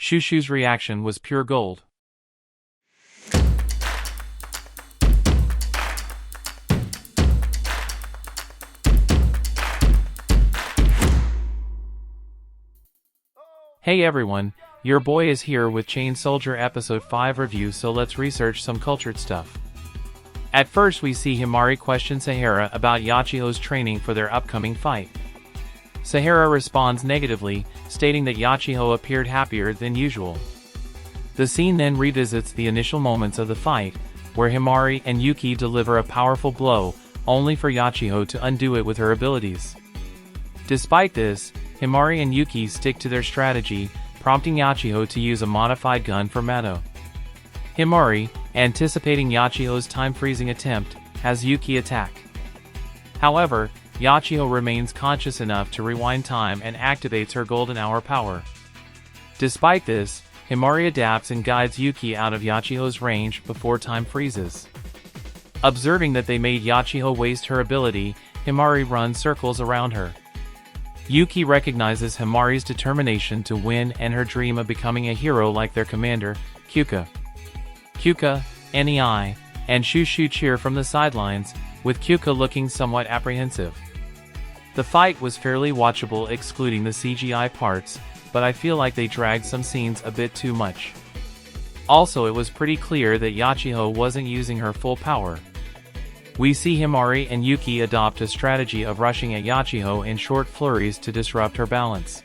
Shushu's reaction was pure gold. Hey everyone, your boy is here with Chain Soldier Episode 5 review, so let's research some cultured stuff. At first we see Himari question Sahara about Yachiho's training for their upcoming fight. Sahara responds negatively, stating that Yachiho appeared happier than usual. The scene then revisits the initial moments of the fight, where Himari and Yuuki deliver a powerful blow, only for Yachiho to undo it with her abilities. Despite this, Himari and Yuuki stick to their strategy, prompting Yachiho to use a modified gun for Mado. Himari, anticipating Yachiho's time-freezing attempt, has Yuuki attack. However, Yachiho remains conscious enough to rewind time and activates her golden hour power. Despite this, Himari adapts and guides Yuuki out of Yachiho's range before time freezes. Observing that they made Yachiho waste her ability, Himari runs circles around her. Yuuki recognizes Himari's determination to win and her dream of becoming a hero like their commander, Kyuka. Kyuka, Nei, and Shushu cheer from the sidelines, with Kyuka looking somewhat apprehensive. The fight was fairly watchable excluding the CGI parts, but I feel like they dragged some scenes a bit too much. Also, it was pretty clear that Yachiho wasn't using her full power. We see Himari and Yuuki adopt a strategy of rushing at Yachiho in short flurries to disrupt her balance.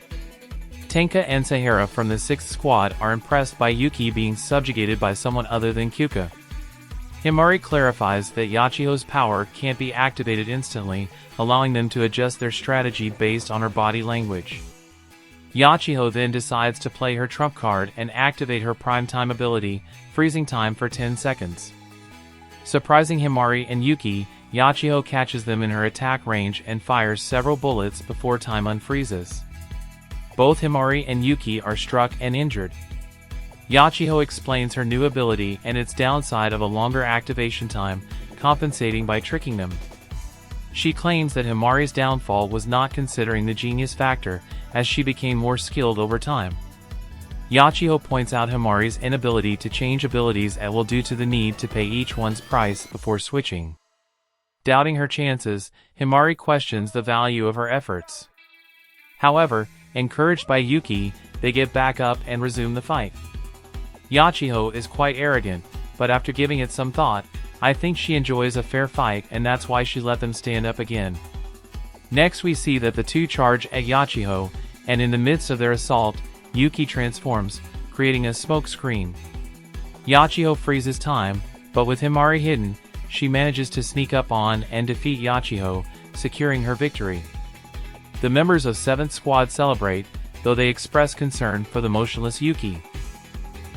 Tenka and Sahara from the 6th Squad are impressed by Yuuki being subjugated by someone other than Kyuka. Himari clarifies that Yachiho's power can't be activated instantly, allowing them to adjust their strategy based on her body language. Yachiho then decides to play her trump card and activate her prime time ability, freezing time for 10 seconds. Surprising Himari and Yuuki, Yachiho catches them in her attack range and fires several bullets before time unfreezes. Both Himari and Yuuki are struck and injured. Yachiho explains her new ability and its downside of a longer activation time, compensating by tricking them. She claims that Himari's downfall was not considering the genius factor, as she became more skilled over time. Yachiho points out Himari's inability to change abilities due to the need to pay each one's price before switching. Doubting her chances, Himari questions the value of her efforts. However, encouraged by Yuuki, they get back up and resume the fight. Yachiho is quite arrogant, but after giving it some thought, I think she enjoys a fair fight and that's why she let them stand up again. Next we see that the two charge at Yachiho, and in the midst of their assault, Yuuki transforms, creating a smoke screen. Yachiho freezes time, but with Himari hidden, she manages to sneak up on and defeat Yachiho, securing her victory. The members of 7th Squad celebrate, though they express concern for the motionless Yuuki.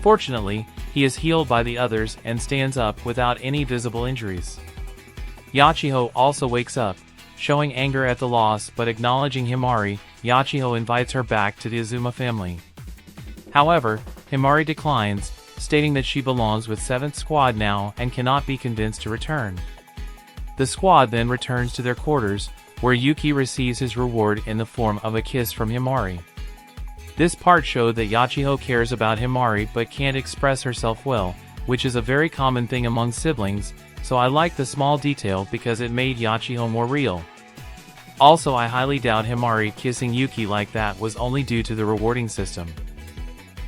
Fortunately, he is healed by the others and stands up without any visible injuries. Yachiho also wakes up, showing anger at the loss but acknowledging Himari. Yachiho invites her back to the Azuma family. However, Himari declines, stating that she belongs with 7th Squad now and cannot be convinced to return. The squad then returns to their quarters, where Yuuki receives his reward in the form of a kiss from Himari. This part showed that Yachiho cares about Himari but can't express herself well, which is a very common thing among siblings, so I like the small detail because it made Yachiho more real. Also, I highly doubt Himari kissing Yuuki like that was only due to the rewarding system.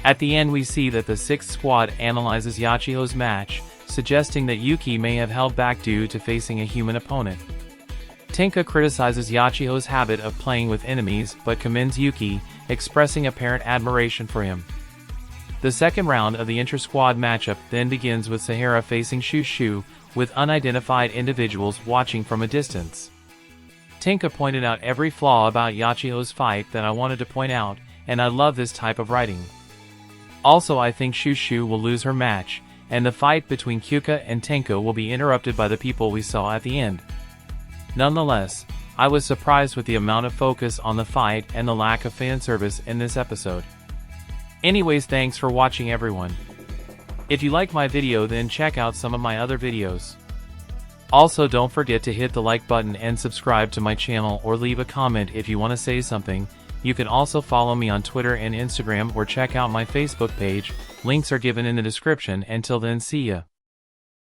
At the end we see that the 6th Squad analyzes Yachiho's match, suggesting that Yuuki may have held back due to facing a human opponent. Tenka criticizes Yachiho's habit of playing with enemies but commends Yuuki, expressing apparent admiration for him. The second round of the inter-squad matchup then begins with Sahara facing Shushu, with unidentified individuals watching from a distance. Tenka pointed out every flaw about Yachiho's fight that I wanted to point out, and I love this type of writing. Also, I think Shushu will lose her match, and the fight between Kyuka and Tenka will be interrupted by the people we saw at the end. Nonetheless, I was surprised with the amount of focus on the fight and the lack of fan service in this episode. Anyways, thanks for watching everyone. If you like my video, then check out some of my other videos. Also, don't forget to hit the like button and subscribe to my channel or leave a comment if you want to say something. You can also follow me on Twitter and Instagram or check out my Facebook page, links are given in the description. Until then, see ya.